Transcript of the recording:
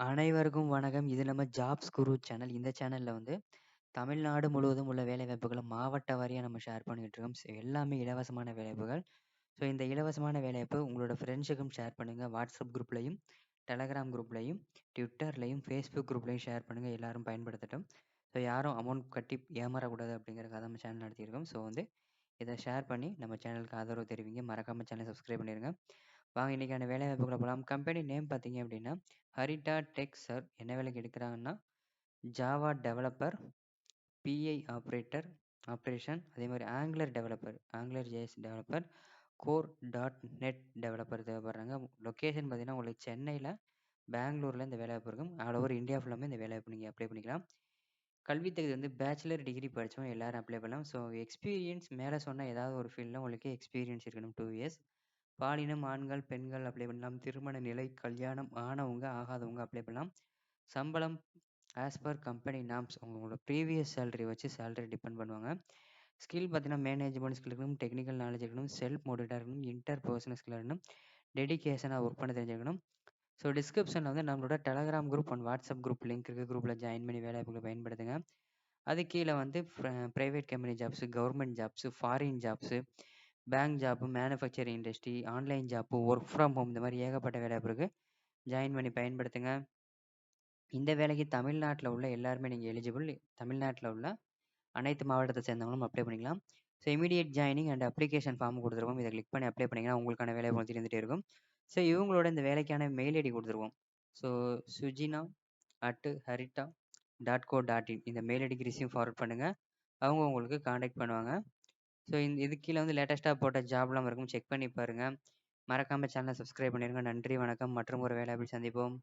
அனைவருக்கும் வணக்கம். இது நம்ம ஜாப்ஸ் குரு சேனல். இந்த சேனல்ல வந்து தமிழ்நாடு முழுவதும் உள்ள வேலைவாய்ப்புகள மாவட்ட வாரியா நம்ம ஷேர் பண்ணிக்கிட்டு இருக்கோம். எல்லாமே இலவசமான வேலைவாய்ப்புகள். இந்த இலவசமான வேலைவாய்ப்பு உங்களோட ஃப்ரெண்ட்ஸுக்கும் ஷேர் பண்ணுங்க. வாட்ஸ்அப் குரூப்லயும், டெலகிராம் குரூப்லயும், ட்விட்டர்லயும், ஃபேஸ்புக் குரூப்லயும் ஷேர் பண்ணுங்க. எல்லாரும் பயன்படுத்தட்டும். யாரும் அமௌண்ட் கட்டி ஏமாறக்கூடாது அப்படிங்கிறதுக்காக நம்ம சேனல் நடத்தியிருக்கோம். இத ஷேர் பண்ணி நம்ம சேனலுக்கு ஆதரவு தெரிவிங்க. மறக்காம சேனல சப்ஸ்கிரைப் பண்ணிருங்க. வாங்க இன்னைக்கான வேலைவாய்ப்புக்குள்ள போலாம். கம்பெனி நேம் பார்த்தீங்க அப்படின்னா, ஹரிட்டா டெக் சர். என்ன வேலைக்கு எடுக்குறாங்கன்னா, Java developer, BI operator operation, அதே மாரி Angular developer, Angular JS developer, core dot net developer தேவைப்படுறாங்க. லொகேஷன் பார்த்தீங்கன்னா, உங்களுக்கு சென்னையில, பெங்களூர்ல இந்த வேலைவாய்ப்பு இருக்கும். ஆல் ஓவர் இந்தியா ஃபுல்லாமே இந்த வேலைவாய்ப்பு நீங்க அப்ளை பண்ணிக்கலாம். கல்வி தகுதி வந்து பேச்சுலர் டிகிரி படிச்சவங்க எல்லாரும் அப்ளை பண்ணலாம். எக்ஸ்பீரியன்ஸ் மேல சொன்ன ஏதாவது ஒரு ஃபீல்ட்ல உங்களுக்கு எக்ஸ்பீரியன்ஸ் இருக்கணும் 2 இயர்ஸ். பாலினம் ஆண்கள், பெண்கள் அப்ளை பண்ணலாம். திருமண நிலை, கல்யாணம் ஆனவங்க, ஆகாதவங்க அப்ளை பண்ணலாம். சம்பளம் ஆஸ் பர் கம்பெனி நார்ம்ஸ் உங்களோட ப்ரீவியஸ் சேலரி வச்சு சேலரி டிபெண்ட் பண்ணுவாங்க. ஸ்கில் பார்த்தீங்கன்னா, மேனேஜ்மெண்ட் ஸ்கில் இருக்கணும், டெக்னிக்கல் நாலேஜ் இருக்கணும், செல்ஃப் மோட்டிவேட்டா இருக்கணும், இன்டர் பெர்சனல் ஸ்கில் இருக்கணும், டெடிகேஷனாக ஒர்க் பண்ண தெரிஞ்சிருக்கணும். டிஸ்கிரிப்ஷனில் வந்து நம்மளோட Telegram group and WhatsApp group link இருக்குது. குரூப்பில் ஜாயின் பண்ணி வேலைவாய்ப்புகளை பயன்படுத்துங்க. அது கீழே வந்து private company jobs, government jobs, foreign jobs, bank job, manufacturing industry, online job, work from home இந்த மாதிரி ஏகப்பட்ட வேலைவாய்ப்பு இருக்குது. ஜாயின் பண்ணி பயன்படுத்துங்க. இந்த வேலைக்கு தமிழ்நாட்டில் உள்ள எல்லாருமே நீங்கள் எலிஜிபிள். தமிழ்நாட்டில் உள்ள அனைத்து மாவட்டத்தை சேர்ந்தவங்களும் அப்ளை பண்ணிக்கலாம். Immediate joining and application form கொடுத்துருவோம். இதை கிளிக் பண்ணி அப்ளை பண்ணிங்கன்னா உங்களுக்கான வேலை வாய்ப்பு இருந்துகிட்டே இருக்கும். இவங்களோட இந்த வேலைக்கான மெயில் ஐடி கொடுத்துருவோம். sujina@harita.co.in இந்த மெயில் ஐடிக்கு ரிசீவ் ஃபார்வர்ட் பண்ணுங்கள். அவங்க உங்களுக்கு காண்டாக்ட் பண்ணுவாங்க. இது கீழே வந்து லேட்டஸ்ட்டாக போட்ட ஜாப்லாம் இருக்கும். செக் பண்ணி பாருங்கள். மறக்காமல் சேனலை சப்ஸ்கிரைப் பண்ணிடுங்க. நன்றி, வணக்கம். மற்றும் ஒரு வேலைவாய்ப்பில் சந்திப்போம்.